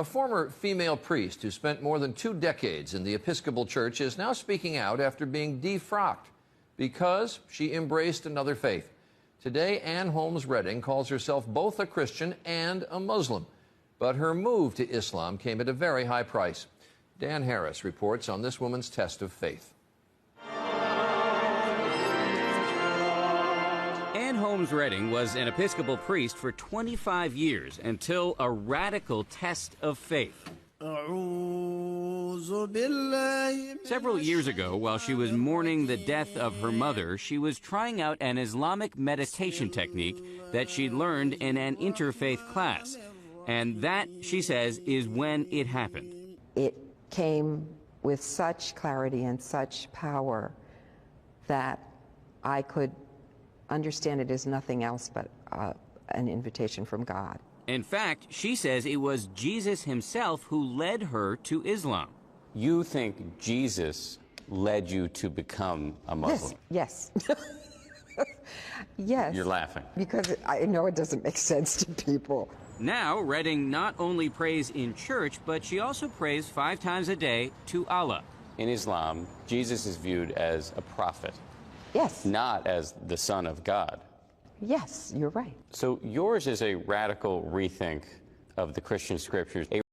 A former female priest who spent more than 2 decades in the Episcopal Church is now speaking out after being defrocked because she embraced another faith. Today, Ann Holmes Redding calls herself both a Christian and a Muslim, but her move to Islam came at a very high price. Dan Harris reports on this woman's test of faith. Ann Holmes Redding was an Episcopal priest for 25 years until a radical test of faith. Several years ago, while she was mourning the death of her mother, she was trying out an Islamic meditation technique that she'd learned in an interfaith class. And that, she says, is when it happened. It came with such clarity and such power that I could understand it as nothing else but an invitation from God. In fact, she says it was Jesus himself who led her to Islam. You think Jesus led you to become a Muslim? Yes. Yes. You're laughing. Because I know it doesn't make sense to people. Now, Redding not only prays in church, but she also prays 5 times a day to Allah. In Islam, Jesus is viewed as a prophet. Yes. Not as the Son of God. Yes, you're right. So yours is a radical rethink of the Christian scriptures.